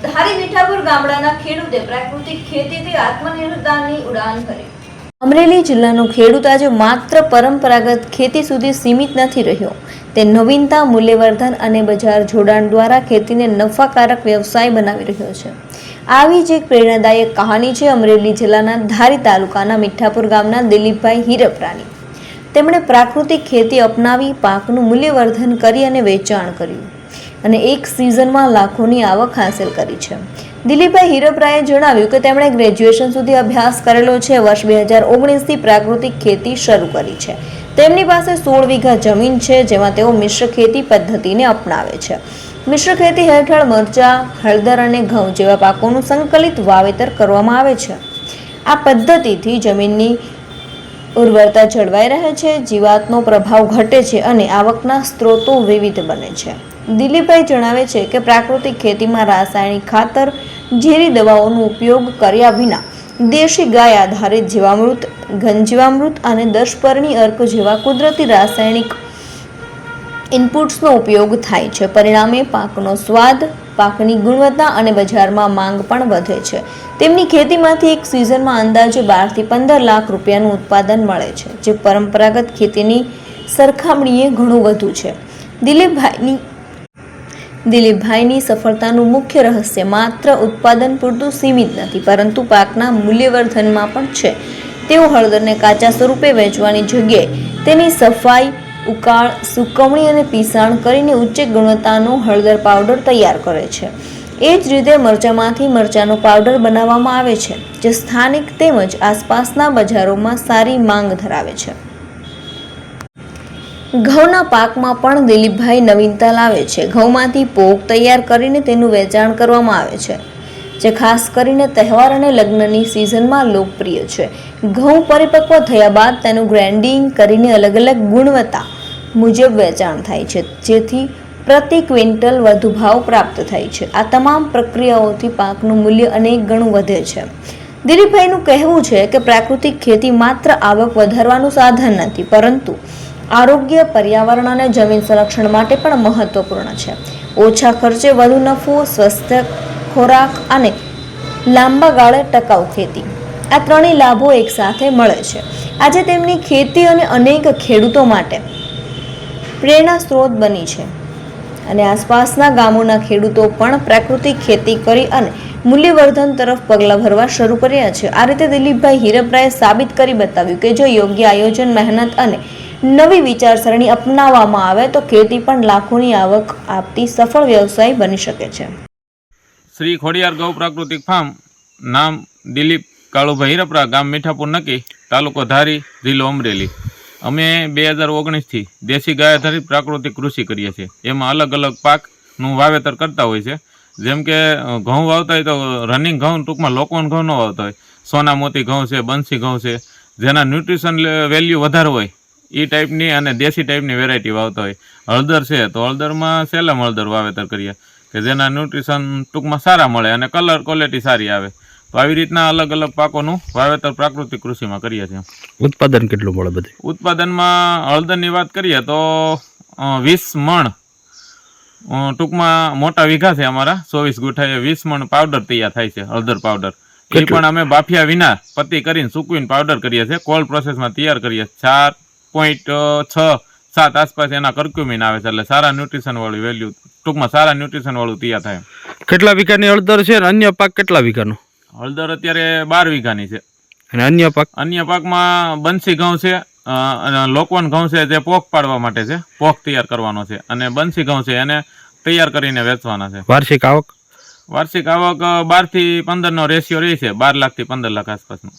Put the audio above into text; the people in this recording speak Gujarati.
ધારી મીઠાપુર ગામડાના ખેડૂતે પ્રાકૃતિક ખેતીથી આત્મનિર્ભરતાની ઉડાન ભરી। અમરેલી જિલ્લાનો ખેડૂત આજે માત્ર પરંપરાગત ખેતી સુધી સીમિત નથી રહ્યો, તે નવીનતા, મૂલ્યવર્ધન અને બજાર જોડાણ દ્વારા ખેતીને નફાકારક વ્યવસાય બનાવી રહ્યો છે। આવી જ એક પ્રેરણાદાયક કહાની છે અમરેલી જિલ્લાના ધારી તાલુકાના મીઠાપુર ગામના દિલીપભાઈ હિરપરાની। તેમણે પ્રાકૃતિક ખેતી અપનાવી પાકનું મૂલ્યવર્ધન કરી અને વેચાણ કર્યું અને એક સિઝનમાં લાખોની આવક હાંસલ કરી છે। દિલીપભાઈ હિરપરાએ જણાવ્યું કે તેમણે ગ્રેજ્યુએશન સુધી અભ્યાસ કરેલો છે। વર્ષ 2019થી પ્રાકૃતિક ખેતી શરૂ કરી છે। તેમની પાસે 16 વીઘા જમીન છે, જેમાં તેઓ મિશ્ર ખેતી પદ્ધતિને અપનાવે છે। મિશ્ર ખેતી હેઠળ મરચા, હળદર અને ઘઉં જેવા પાકોનું સંકલિત વાવેતર કરવામાં આવે છે। આ પદ્ધતિથી જમીનની ઉર્વરતા જળવાઈ રહે છે, જીવાતનો પ્રભાવ ઘટે છે અને આવકના સ્ત્રોતો વિવિધ બને છે। દિલીપભાઈ જણાવે છે કે પ્રાકૃતિક ખેતીમાં રાસાયણિક ખાતર, ઝેરી દવાઓનો ઉપયોગ કર્યા વિના દેશી ગાય આધારિત જીવામૃત, ઘનજીવામૃત અને દશપર્ણી અર્ક જેવા કુદરતી રાસાયણિક ઇનપુટ્સનો ઉપયોગ થાય છે। પરિણામે પાકનો સ્વાદ, પાકની ગુણવત્તા અને બજારમાં માંગ પણ વધે છે। તેમની ખેતીમાંથી એક સિઝનમાં અંદાજે 12 થી 15 લાખ રૂપિયાનું ઉત્પાદન મળે છે, જે પરંપરાગત ખેતીની સરખામણીએ ઘણું વધુ છે। દિલીપભાઈની સફળતાનું મુખ્ય રહસ્ય માત્ર ઉત્પાદન પૂરતું સીમિત નથી, પરંતુ પાકના મૂલ્યવર્ધનમાં પણ છે। તેઓ હળદરને કાચા સ્વરૂપે વેચવાની જગ્યાએ તેની સફાઈ, ઉકાળ, સુકવણી અને પીસાણ કરીને ઉચ્ચ ગુણવત્તાનો હળદર પાવડર તૈયાર કરે છે। એ જ રીતે મરચામાંથી મરચાનો પાવડર બનાવવામાં આવે છે, જે સ્થાનિક તેમજ આસપાસના બજારોમાં સારી માંગ ધરાવે છે। ઘઉંના પાકમાં પણ દિલીપભાઈ નવીનતા લાવે છે। ઘઉંમાંથી પોક તૈયાર કરીને તેનું વેચાણ કરવામાં આવે છે, જે ખાસ કરીને તહેવાર અને લગ્નની સિઝનમાં લોકપ્રિય છે। ઘઉં પરિપક્વ થયા બાદ તેનું ગ્રાઇન્ડિંગ કરીને અલગ અલગ ગુણવત્તા મુજબ વેચાણ થાય છે, જેથી પ્રતિ ક્વિન્ટલ વધુ ભાવ પ્રાપ્ત થાય છે। આ તમામ પ્રક્રિયાઓથી પાકનું મૂલ્ય અનેક ગણું વધે છે। દિલીપભાઈનું કહેવું છે કે પ્રાકૃતિક ખેતી માત્ર આવક વધારવાનું સાધન નથી, પરંતુ આરોગ્ય, પર્યાવરણ અને જમીન સંરક્ષણ માટે પણ મહત્વપૂર્ણ છે। ઓછા ખર્ચે વધુ નફો, સ્વસ્થ ખોરાક અને લાંબા ગાળે ટકાઉ ખેતી, આ ત્રણેય લાભો એકસાથે મળે છે। આજે તેમની ખેતી અને અનેક ખેડૂતો માટે પ્રેરણા સ્ત્રોત બની છે અને આસપાસના ગામોના ખેડૂતો પણ પ્રાકૃતિક ખેતી કરી અને મૂલ્યવર્ધન તરફ પગલાં ભરવા શરૂ કર્યા છે। આ રીતે દિલીપભાઈ હિરપરાએ સાબિત કરી બતાવ્યું કે જો યોગ્ય આયોજન, મહેનત અને નવી વિચારસરણી અપનાવવામાં આવે તો ખેતી પણ લાખોની આવક આપતી સફળ વ્યવસાય બની શકે છે। શ્રી ખોડિયાર ગૌ પ્રાકૃતિક ફાર્મ, નામ દિલીપ કાળુભાઈ હિરપરા, ગામ મીઠાપુર નક્કી, તાલુકો ધારી, જિલ્લો અમરેલી। અમે 2019થી દેશી ગાય આધારિત પ્રાકૃતિક કૃષિ કરીએ છીએ। એમાં અલગ અલગ પાકનું વાવેતર કરતા હોય છે। જેમ કે ઘઉં વાવતા હોય તો રનિંગ ઘઉં, ટૂંકમાં લોકવન ઘઉં ન વાવતા હોય, સોના મોતી ઘઉં છે, બંસી ઘઉં છે, જેના ન્યુટ્રિશન વેલ્યુ વધારે હોય એ ટાઈપની અને દેશી ટાઈપની વેરાયટી વાવતા હોય। હળદર છે તો હળદરમાં સેલમ હળદર વાવેતર કરીએ કે જેના ન્યુટ્રિશન ટૂંકમાં સારા મળે અને કલર ક્વોલિટી સારી આવે। તો આવી રીતના અલગ અલગ પાકોનું વાવેતર પ્રાકૃતિક કૃષિમાં કરીએ છીએ। ઉત્પાદન કેટલું મળે બધું? ઉત્પાદનમાં હળદરની વાત કરીએ તો 20 મણ, ટૂંકમાં મોટા વીઘા છે અમારા, 24 ગુઠાએ 20 મણ પાવડર તૈયાર થાય છે, હળદર પાવડર। એ પણ અમે બાફિયા વિના પત્તી કરીને સૂકવીને પાવડર કરીએ છીએ, કોલ્ડ પ્રોસેસમાં તૈયાર કરીએ। 4.6-7 આસપાસ એના કર્ક્યુમિન આવે છે, એટલે સારા ન્યુટ્રિશન વાળું વેલ્યુ, ટૂંકમાં સારા ન્યુટ્રિશન વાળું તૈયાર થાય। કેટલા વીઘાની હળદર છે અને અન્ય પાક કેટલા વીઘાનો? હળદર અત્યારે 12 વીઘાની છે। અને અન્ય પાક? અન્ય પાકમાં બંસી ઘઉં છે, લોકવન ઘઉં છે, જે પોક પાડવા માટે છે, પોક તૈયાર કરવાનો છે, અને બંસી ઘઉં છે એને તૈયાર કરીને વેચવાના છે। વાર્ષિક આવક? વાર્ષિક આવક 12 થી 15 નો રેશિયો રહે છે, 12 લાખ થી 15 લાખ આસપાસનો।